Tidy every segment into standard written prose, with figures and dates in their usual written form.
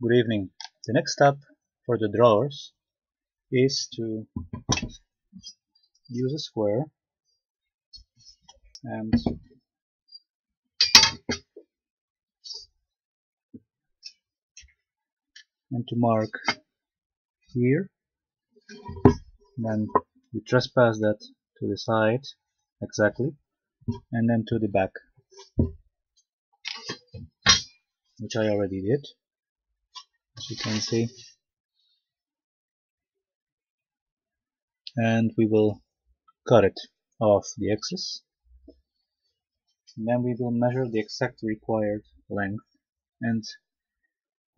Good evening. The next step for the drawers is to use a square and to mark here. Then you trespass that to the side exactly, and then to the back, which I already did, as you can see. And we will cut it off the excess, and then we will measure the exact required length and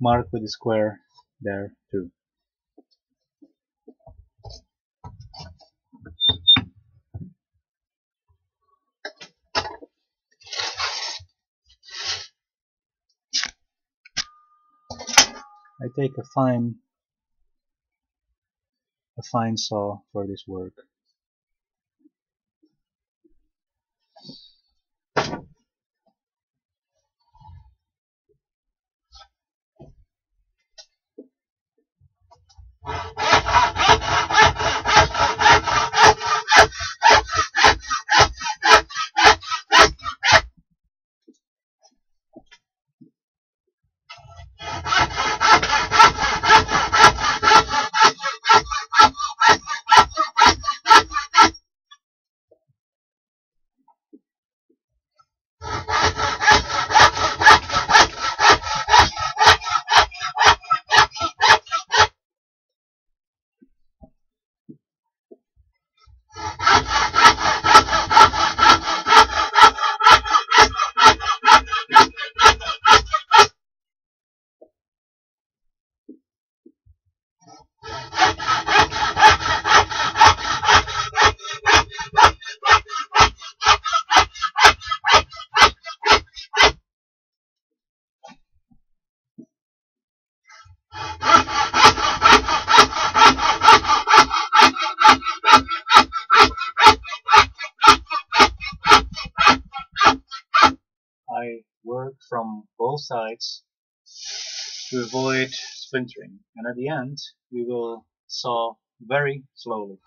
mark with the square there too. I take a fine saw for this work. I work from both sides to avoid splintering, and at the end we will saw very slowly.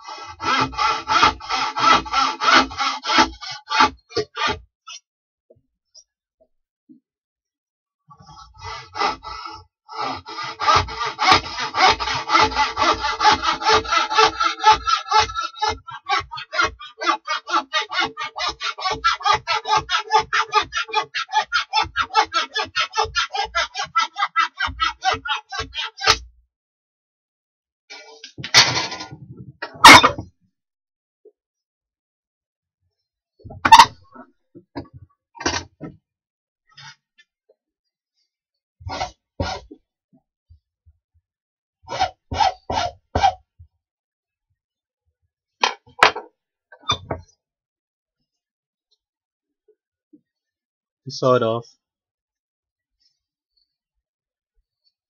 To saw it off.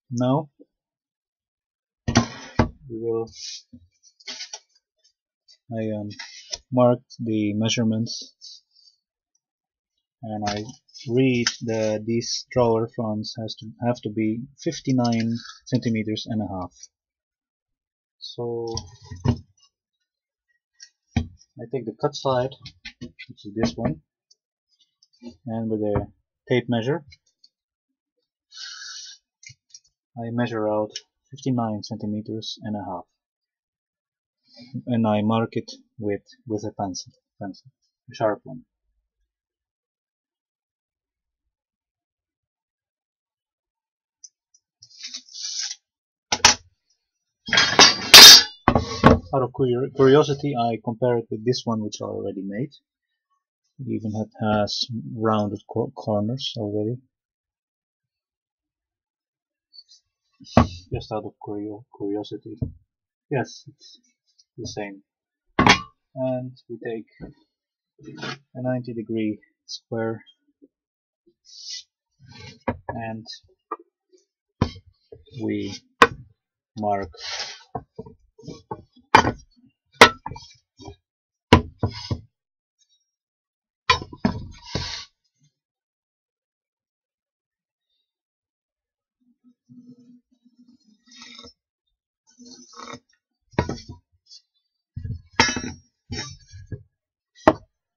Now I marked the measurements, and I read that these drawer fronts have to be 59 centimeters and a half. So I take the cut side, which is this one, and with a tape measure I measure out 59 centimeters and a half, and I mark it with a pencil, a sharp one. Out of curiosity, I compare it with this one, which I already made. It even has rounded corners already. Just out of curiosity. Yes, it's the same. And we take a 90-degree square and we mark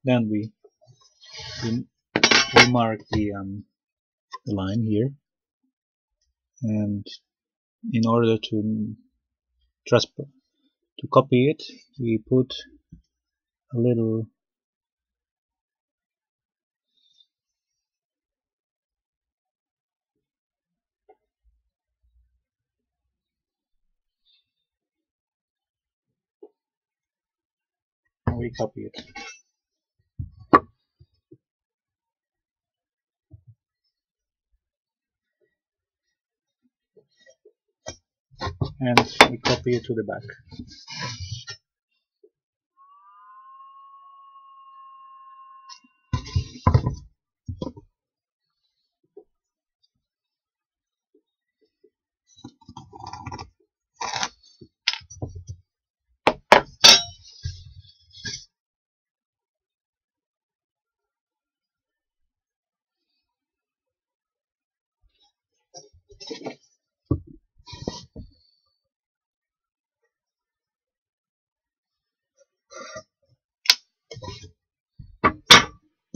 Then we, we mark the line here, and in order to copy it, we put a little we copy it. And we copy it to the back.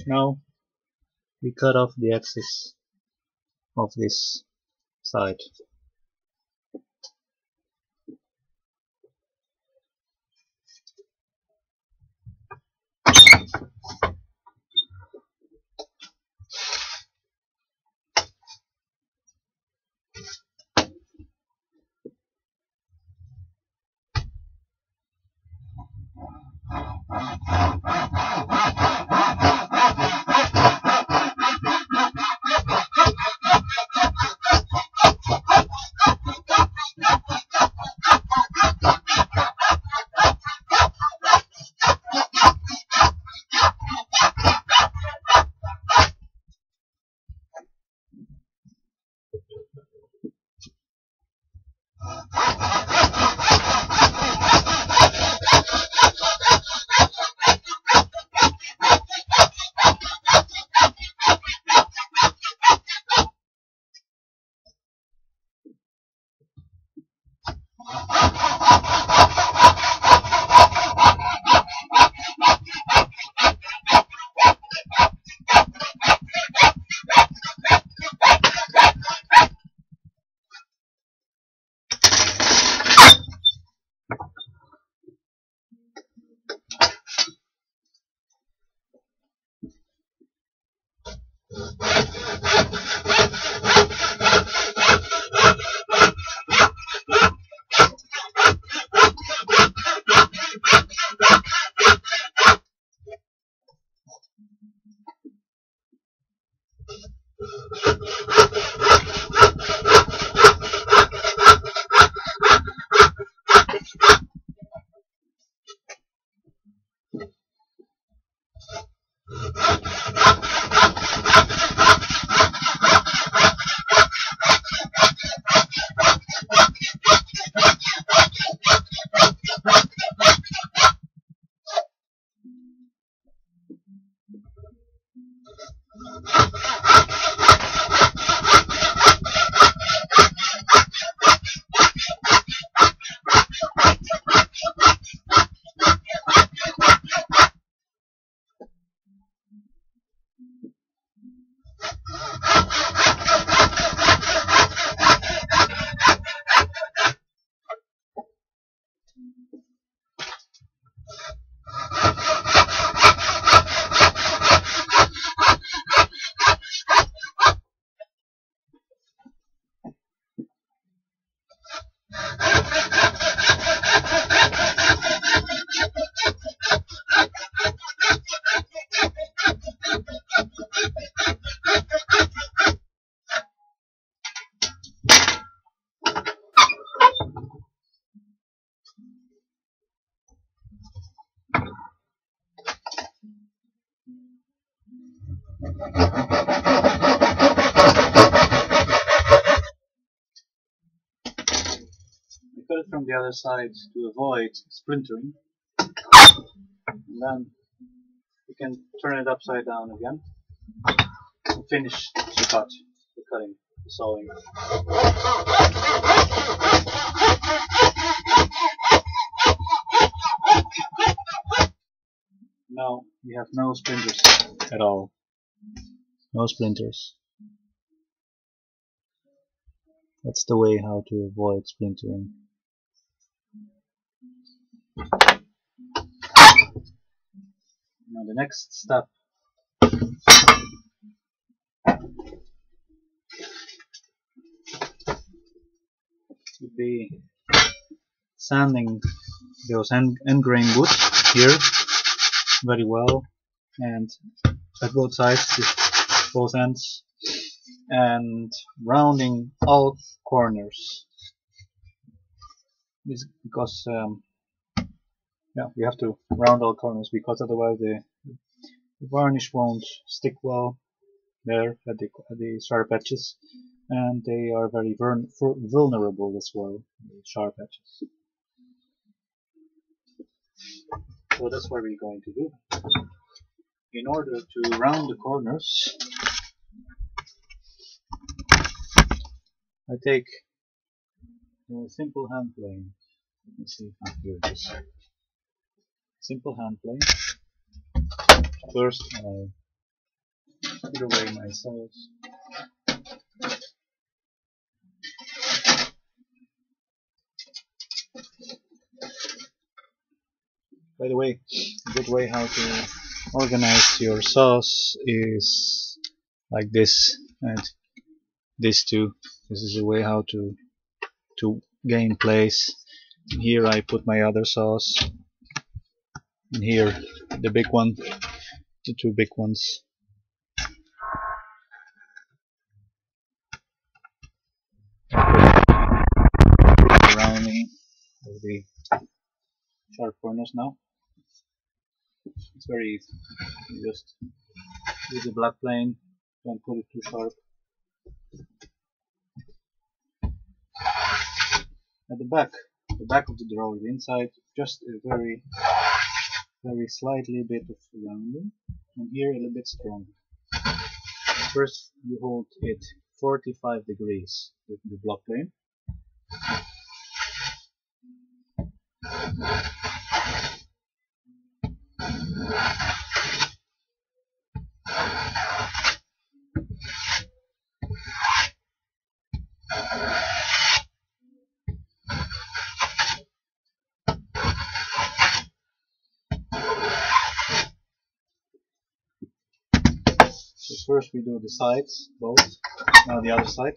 Now we cut off the axis of this side. Cut it from the other side to avoid splintering, and then you can turn it upside down again and finish the cutting. sawing. Now we have no splinters at all. No splinters. That's the way how to avoid splintering. Now the next step would be sanding those end grain wood here very well, and at both sides, both ends, and rounding all corners. This because yeah, we have to round all corners, because otherwise the varnish won't stick well there at the sharp edges, and they are very vulnerable as well, the sharp edges. So that's what we're going to do. In order to round the corners, I take a simple hand plane. Let me see if I can do this. Simple hand plane. First I put away my saws. By the way, a good way how to organize your saws is like this, and this too. This is a way how to gain place. Here I put my other saws, and here the big one, the two big ones. Rounding of the sharp corners now. It's very easy. You just use the black plane, don't put it too sharp. At the back of the drawer, the inside, just a very slightly bit of rounding, and here a little bit stronger. First you hold it 45 degrees with the block plane. So first we do the sides, both. Now the other side.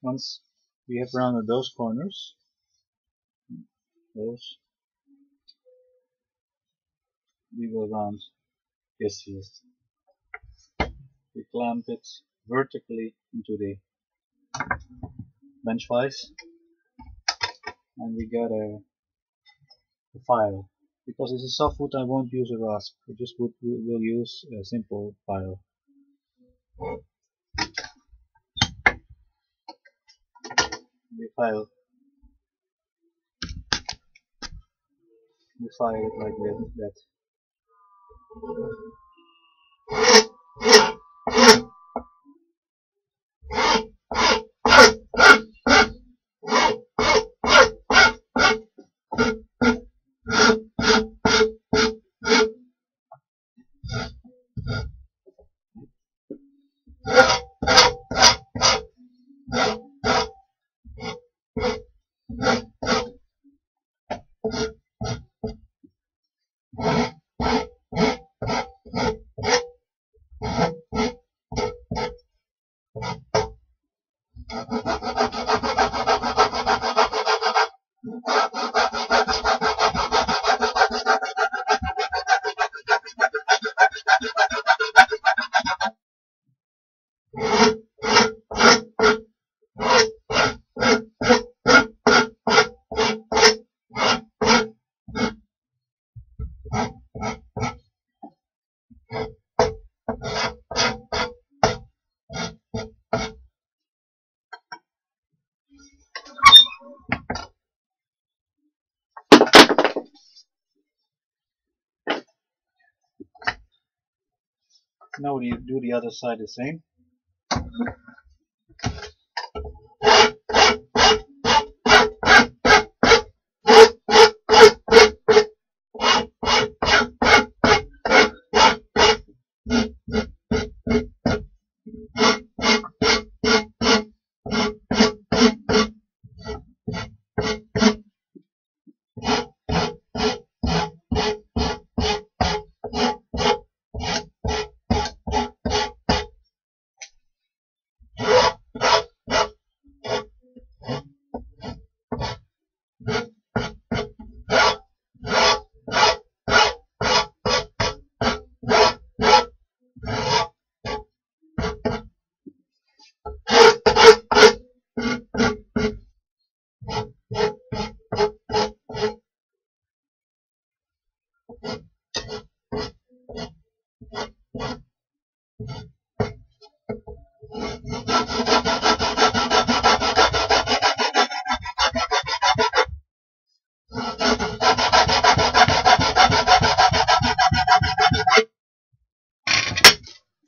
Once we have rounded those corners, we will round this here. We clamp it vertically into the bench vise, and we get a file. Because this is softwood, I won't use a rasp. I just will use a simple file. We file it like that. Now we do the other side the same.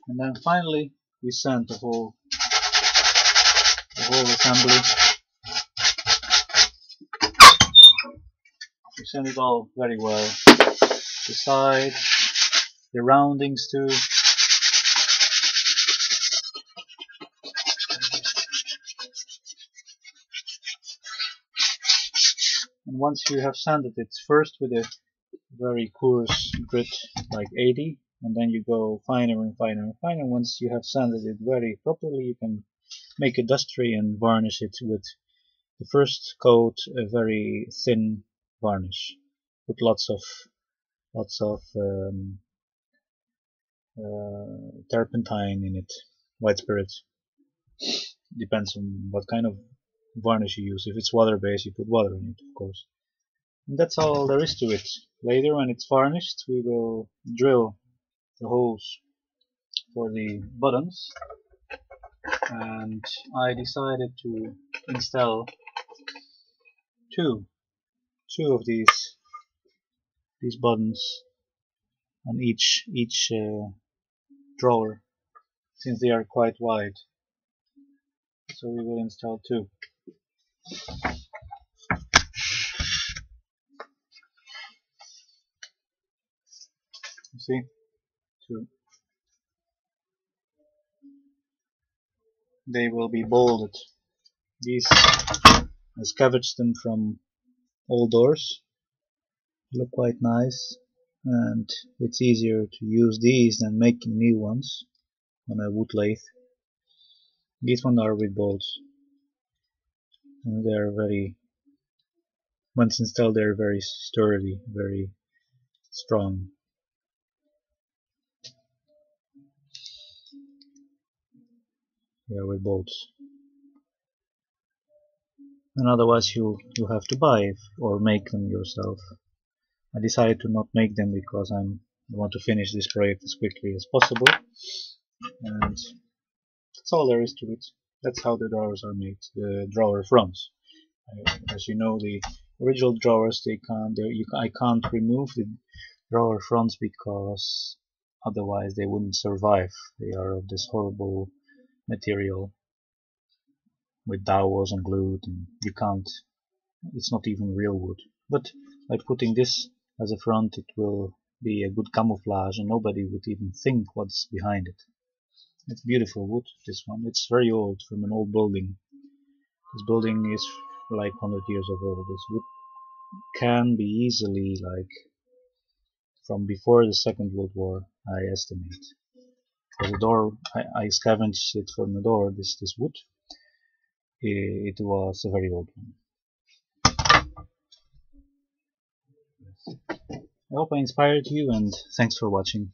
And then finally we sand the whole assembly. We sand it all very well. The side, the roundings too. And once you have sanded it first with a very coarse grit like 80, and then you go finer and finer and finer. Once you have sanded it very properly, you can make a dust free and varnish it with the first coat, a very thin varnish. Put lots of turpentine in it, white spirit. Depends on what kind of varnish you use. If it's water based, you put water in it, of course. And that's all there is to it. Later, when it's varnished, we will drill the holes for the buttons. And I decided to install two of these buttons on each drawer, since they are quite wide. So we will install two. You see, two. They will be bolted. These, I scavenged them from old doors. They look quite nice, and it's easier to use these than making new ones on a wood lathe. These ones are with bolts, and they are very, once installed, they are very sturdy, very strong. They are with bolts. And otherwise you have to buy or make them yourself. I decided to not make them because I want to finish this project as quickly as possible, and that's all there is to it. That's how the drawers are made, the drawer fronts. As you know, the original drawers, I can't remove the drawer fronts because otherwise they wouldn't survive. They are of this horrible material with dowels and glued, and you can't, it's not even real wood. But by putting this as a front, it will be a good camouflage and nobody would even think what's behind it. It's beautiful wood, this one. It's very old, from an old building. This building is like 100 years old. This wood can be easily like from before the Second World War, I estimate. For the door, I scavenged it from the door, this wood. it was a very old one. I hope I inspired you, and thanks for watching.